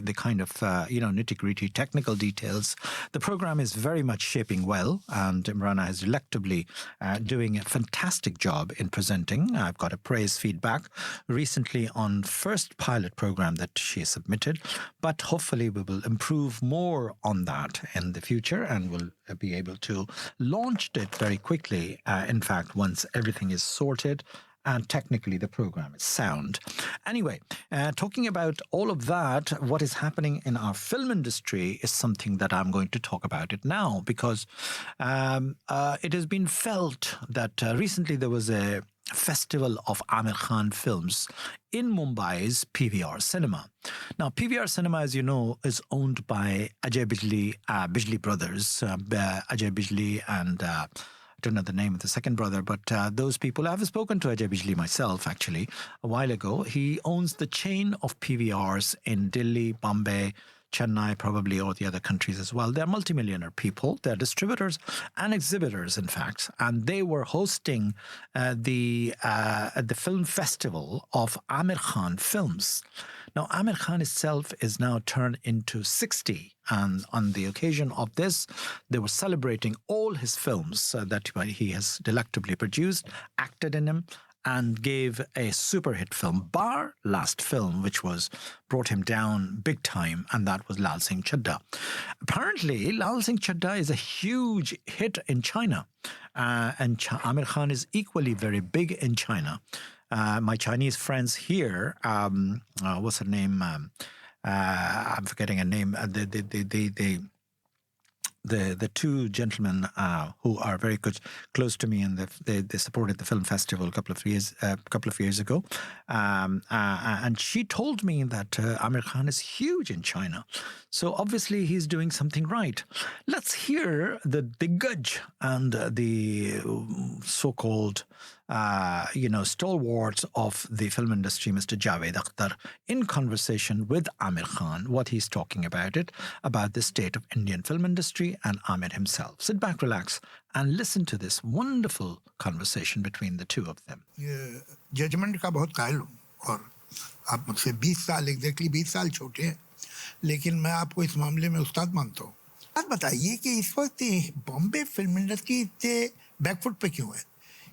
S1: the kind of nitty-gritty technical details. The program is very much shaping well, and Imrana is delectably doing a fantastic job in presenting. I've got a praise feedback recently on first pilot program that she submitted, but hopefully we will improve more on that in the future and will be able to launch it very quickly. In fact, once everything is sorted and technically the program is sound. Anyway, talking about all of that, what is happening in our film industry is something that I'm going to talk about it now, because it has been felt that recently there was a festival of Amir Khan films in Mumbai's PVR Cinema. Now, PVR Cinema, as you know, is owned by Bijli brothers, Ajay Bijli and I don't know the name of the second brother, but those people, I've spoken to 𝐤𝐵𝐽𝐿 myself actually a while ago. He owns the chain of PVRs in Delhi, Bombay, Chennai, probably, or the other countries as well. They're multimillionaire people. They're distributors and exhibitors, in fact. And they were hosting the film festival of Amir Khan films. Now, Amir Khan itself is now turned into 60. And on the occasion of this, they were celebrating all his films that he has delectably produced, acted in them, and gave a super hit film, bar last film, which was brought him down big time, and that was Lal Singh Chaddha. Apparently, Lal Singh Chaddha is a huge hit in China, and Amir Khan is equally very big in China. My Chinese friends here, what's her name? I'm forgetting her name. The two gentlemen who are very close to me, and they supported the film festival a couple of years ago, and she told me that Amir Khan is huge in China, so obviously he's doing something right. Let's hear the 𝐀𝐩𝐧𝐚 and the so-called stalwarts of the film industry, Mr. Javed Akhtar, in conversation with Amir Khan, what he's talking about the state of Indian film industry and Amir himself. Sit back, relax, and listen to this wonderful conversation between the two of them.
S5: Judgement का बहुत कायल हूँ, और आप मुझसे 20 साल छोटे हैं, लेकिन मैं आपको इस मामले में उस्ताद मानता हूँ. बात बताइए कि इस वक्त बॉम्बे फिल्म इंडस्ट्री इतने बैकफुट पे क्यों है?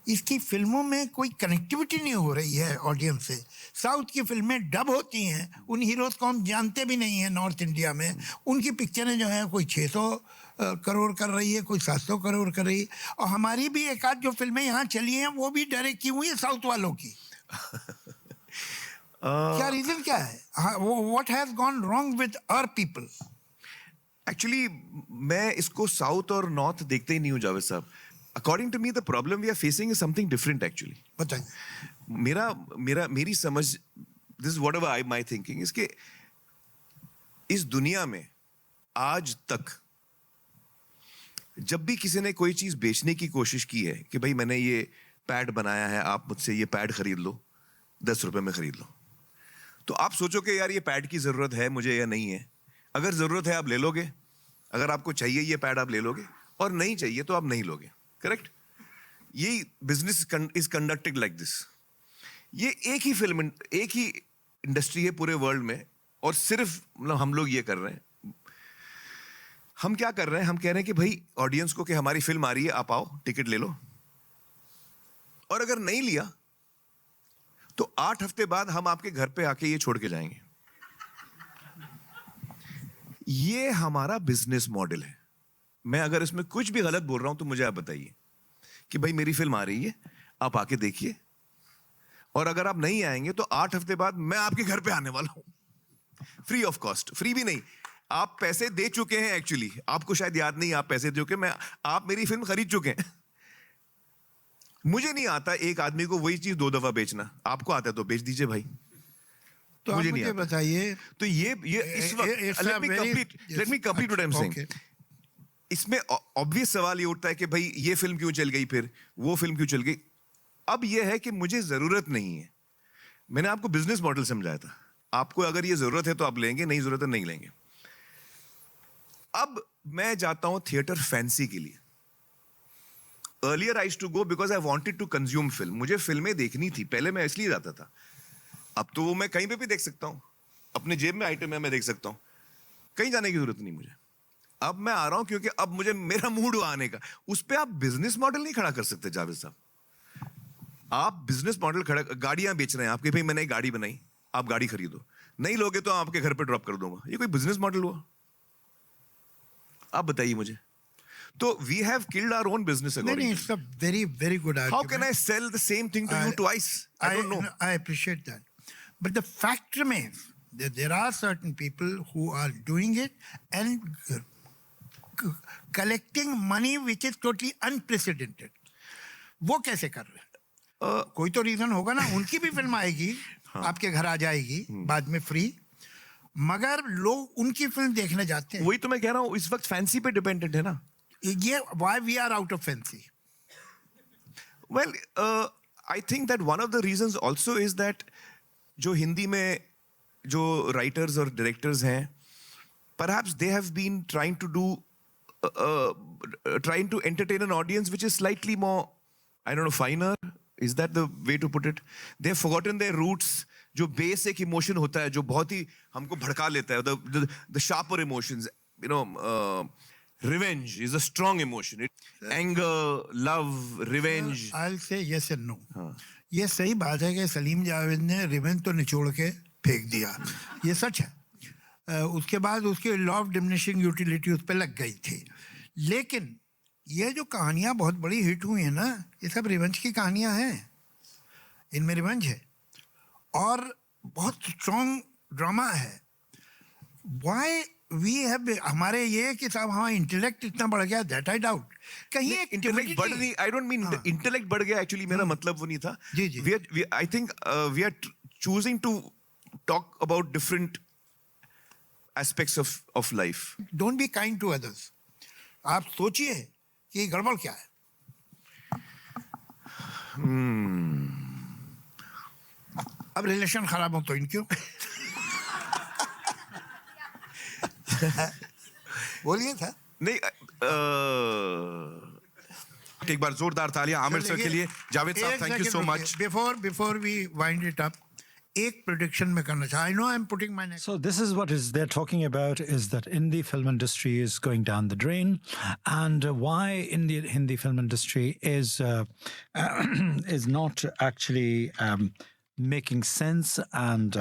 S5: इसकी फिल्मों में कोई कनेक्टिविटी नहीं हो रही है ऑडियंस से. साउथ की फिल्में डब होती हैं, उन हीरोज़ को हम जानते भी नहीं हैं नॉर्थ इंडिया में. उनकी पिक्चरें जो हैं कोई 600 करोड़ कर रही है, कोई 700 करोड़ कर रही है, और हमारी भी एक आध जो फिल्में यहाँ चली हैं वो भी डायरेक्ट की हुई है साउथ वालों की. क्या रीज़न क्या है? What has gone wrong with our people?
S6: Actually मैं इसको साउथ और नॉर्थ देखते ही नहीं हूँ जावेद साहब. According to me, the problem we are facing is something different actually.
S5: बताइए.
S6: मेरी समझ, this is whatever my thinking is, कि इस दुनिया में आज तक जब भी किसी ने कोई चीज बेचने की कोशिश की है कि भाई मैंने ये पैड बनाया है, आप मुझसे ये पैड खरीद लो, 10 रुपए में खरीद लो, तो आप सोचो कि यार ये पैड की जरूरत है मुझे या नहीं है. अगर जरूरत है आप ले लोगे, अगर आपको चाहिए ये पैड आप ले लोगे, और नहीं चाहिए तो आप नहीं लोगे. करेक्ट? ये business is conducted like this. ये एक ही इंडस्ट्री है पूरे वर्ल्ड में, और सिर्फ हम लोग ये कर रहे हैं. हम क्या कर रहे हैं? हम कह रहे हैं कि भाई ऑडियंस को कि हमारी फिल्म आ रही है, आप आओ, टिकट ले लो, और अगर नहीं लिया तो 8 हफ्ते बाद हम आपके घर पे आके ये छोड़ के जाएंगे. ये हमारा बिजनेस मॉडल है. मैं अगर इसमें कुछ भी गलत बोल रहा हूं तो मुझे आप बताइए कि भाई मेरी फिल्म आ रही है, आप आके देखिए, और अगर आप नहीं आएंगे तो 8 हफ्ते बाद मैं आपके घर पे आने वाला हूं, फ्री ऑफ कॉस्ट. फ्री भी नहीं, आप पैसे दे चुके हैं एक्चुअली, आपको शायद याद नहीं आप पैसे दे चुके, आप मेरी फिल्म खरीद चुके हैं। मुझे नहीं आता एक आदमी को वही चीज 2 दफा बेचना, आपको आता है तो बेच दीजिए भाई।
S5: तो
S6: मुझे
S5: आप
S6: नहीं
S5: मुझे
S6: आता।
S5: बताइए,
S6: तो ये इस वक्त let me complete what I am saying. इसमें ऑब्वियस सवाल ये उठता है कि भाई ये फिल्म क्यों चल गई, फिर वो फिल्म क्यों चल गई। अब ये है कि मुझे जरूरत नहीं है। मैंने आपको बिजनेस मॉडल समझाया था, आपको अगर ये जरूरत है तो आप लेंगे, नहीं जरूरत है नहीं लेंगे। अब मैं जाता हूं थिएटर फैंसी के लिए। Earlier I used to go because I wanted to consume film, मुझे फिल्में देखनी थी, पहले मैं इसलिए जाता था। अब तो वो मैं कहीं पे भी देख सकता हूं, अपने जेब में आइटम है मैं देख सकता हूं, कहीं जाने की जरूरत नहीं मुझे। अब मैं आ रहा हूं क्योंकि अब मुझे मेरा मूड हुआ आने का। उस पर आप बिजनेस मॉडल नहीं खड़ा कर सकते जावेद साहब। आप बिजनेस मॉडल खड़ा, गाड़ियां बेच रहे हैं आपके, भाई मैंने एक गाड़ी बनाई, आप गाड़ी खरीदो, नहीं लोगे तो आपके घर पे ड्रॉप कर दूंगा, ये कोई बिजनेस मॉडल हुआ? आप बताइए मुझे। तो we have killed our own business according.
S5: It's a very very good argument.
S6: How can I sell the same thing to you twice? I don't know.
S5: I appreciate that. But the fact remains that there are certain people who are doing it and collecting money which is totally unprecedented. वो कैसे कर रहे हैं? कोई तो reason होगा ना। उनकी भी फिल्म आएगी, आपके घर आ जाएगी बाद में फ्री, मगर लोग उनकी फिल्म देखने जाते हैं।
S6: वही तो मैं कह रहा हूँ, इस वक्त फैंसी पे डिपेंडेंट है ना
S5: ये। why we are out of fancy?
S6: Well, I think that one of the reasons also is that जो हिंदी में जो writers और directors हैं, perhaps they have been trying to entertain an audience which is slightly more, I don't know, finer. Is that the way to put it? They have forgotten their roots. जो basic emotion होता है, जो बहुत ही हमको भड़का लेता है, the sharper emotions, you know, revenge is a strong emotion. Anger, love, revenge.
S5: I'll say yes and no. ये सही बात है कि सलीम जावेद ने रिवेंज तो निचोड़ के फेंक दिया, ये सच है। उसके बाद उसकी लॉ ऑफ डिमिनिशिंग यूटिलिटी उस पर लग गई थी। लेकिन ये जो कहानियाँ बहुत बड़ी हिट हुई हैं ना, ये सब रिवेंज की कहानियाँ हैं, इनमें रिवेंज है और बहुत स्ट्रॉन्ग ड्रामा है। वाई वी हैव, हमारे ये कि साहब हमारा इंटेलेक्ट इतना बढ़ गया, दैट आई डाउट। कहीं एक
S6: इंटेलेक्ट बढ़ नहीं, आई डोंट मीन इंटेलेक्ट बढ़ गया, एक्चुअली मेरा मतलब वो नहीं था।
S5: जी जी,
S6: I think we are choosing to talk about different aspects of life.
S5: Don't be kind to others. आप सोचिए कि गड़बड़ क्या है। अब रिलेशन खराब हो तो इनक्यों बोलिए था
S6: नहीं। एक बार जोरदार तालियां आमिर सर के लिए। Javed sahab, thank you so much.
S5: Before we wind it up, एक प्रेडिक्शन में करना चाह, I know I am putting my neck.
S1: So this is what is they're talking about, is that Hindi film industry is going down the drain, and why Hindi film industry is not actually making sense, and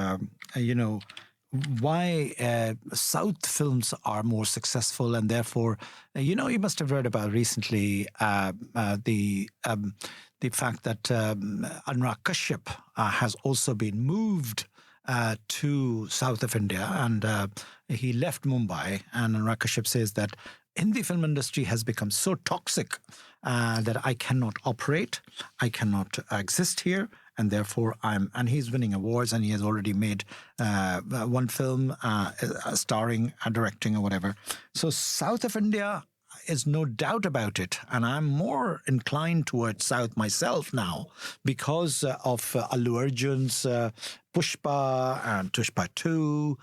S1: why South films are more successful, and therefore, you must have read about recently the fact that Anurag Kashyap has also been moved to south of India, and he left Mumbai. And Anurag Kashyap says that Hindi film industry has become so toxic that I cannot operate, I cannot exist here, and therefore and he's winning awards, and he has already made one film starring, directing or whatever. So south of India is no doubt about it, and I'm more inclined towards South myself now because of Allu Arjun's Pushpa and Pushpa 2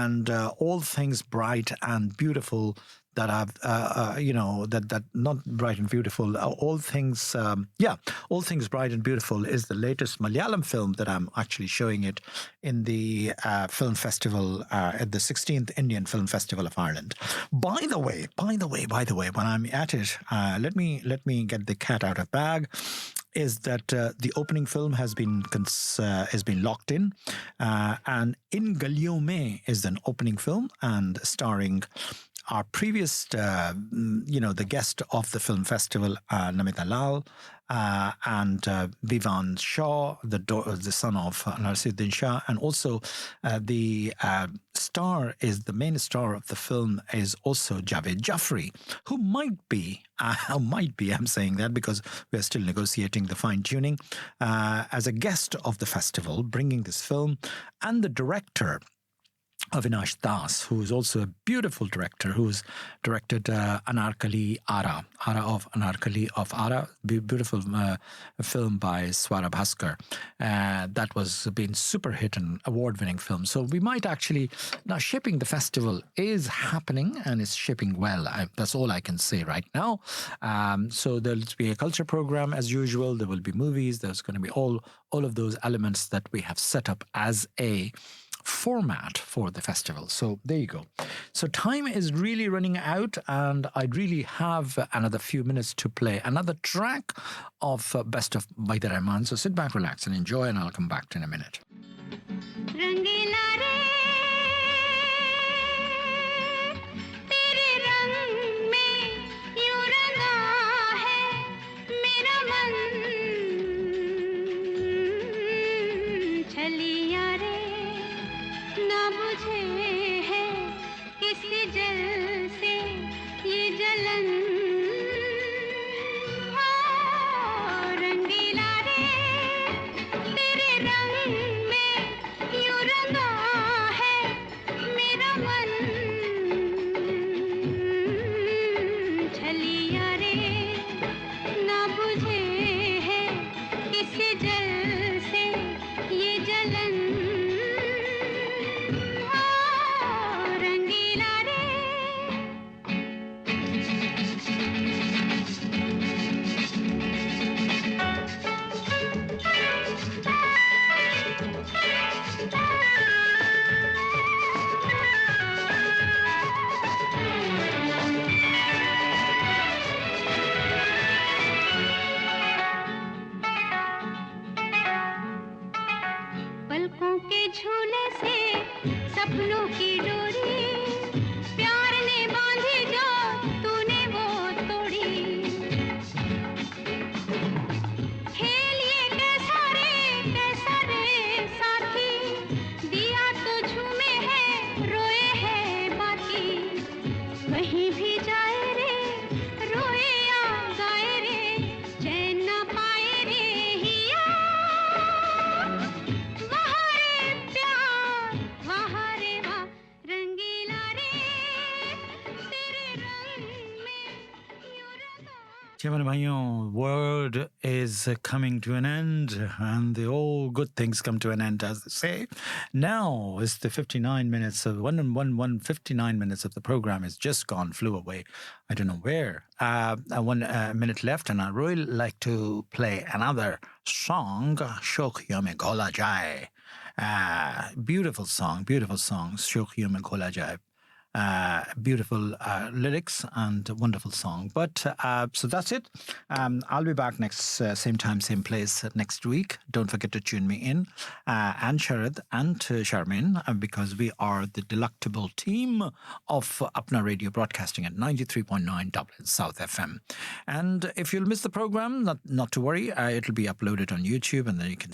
S1: and all things bright and beautiful that I've, that not bright and beautiful, all things bright and beautiful is the latest Malayalam film that I'm actually showing it in the film festival, at the 16th Indian Film Festival of Ireland. By the way, when I'm at it, let me get the cat out of bag. Is that the opening film has been locked in, and 𝐢𝐭'𝐬 is an opening film and starring our previous, the guest of the film festival, Namita Lal, and Vivan Shah, the son of Narsiruddin Shah, and also the main star of the film is also Javed Jaffrey, who might be, I'm saying that because we're still negotiating the fine-tuning, as a guest of the festival, bringing this film, and the director, Avinash Das, who is also a beautiful director, who's directed Anarkali Ara of Anarkali of Ara, beautiful film by Swara Bhaskar. That was been super hit and award-winning film. So we might actually, now shaping the festival is happening and it's shaping well. That's all I can say right now. So there'll be a culture program as usual. There will be movies. There's going to be all of those elements that we have set up as a format for the festival. So there you go. So time is really running out and I'd really have another few minutes to play another track of Best of Waheed Rahman. So sit back, relax and enjoy, and I'll come back in a minute. World is coming to an end, and all good things come to an end, as they say. Now is the 59 minutes of 59 minutes of the program is just gone, flew away. I don't know where. 1 minute left, and I really like to play another song, 𝐭𝐢𝐫𝐚 𝐭𝐻𝐬. Beautiful song, 𝐭𝐢𝐫𝐚 𝐭𝐻𝐬. Beautiful lyrics and wonderful song. But so that's it. I'll be back next same time, same place next week. Don't forget to tune me in, and Sharad and Charmain, because we are the delectable team of Apna Radio, broadcasting at 93.9 Dublin South FM. And if you'll miss the program, not to worry, it'll be uploaded on YouTube, and then you can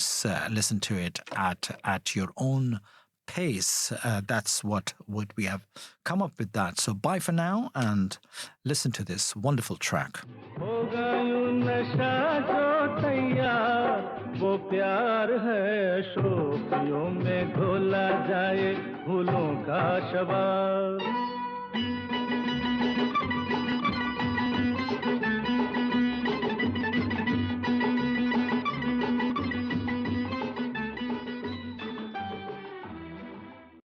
S1: listen to it at your own pace. That's what we have come up with that. So bye for now and listen to this wonderful track.
S7: वो प्यार है शोखियों में घोला जाए फूलों का शवा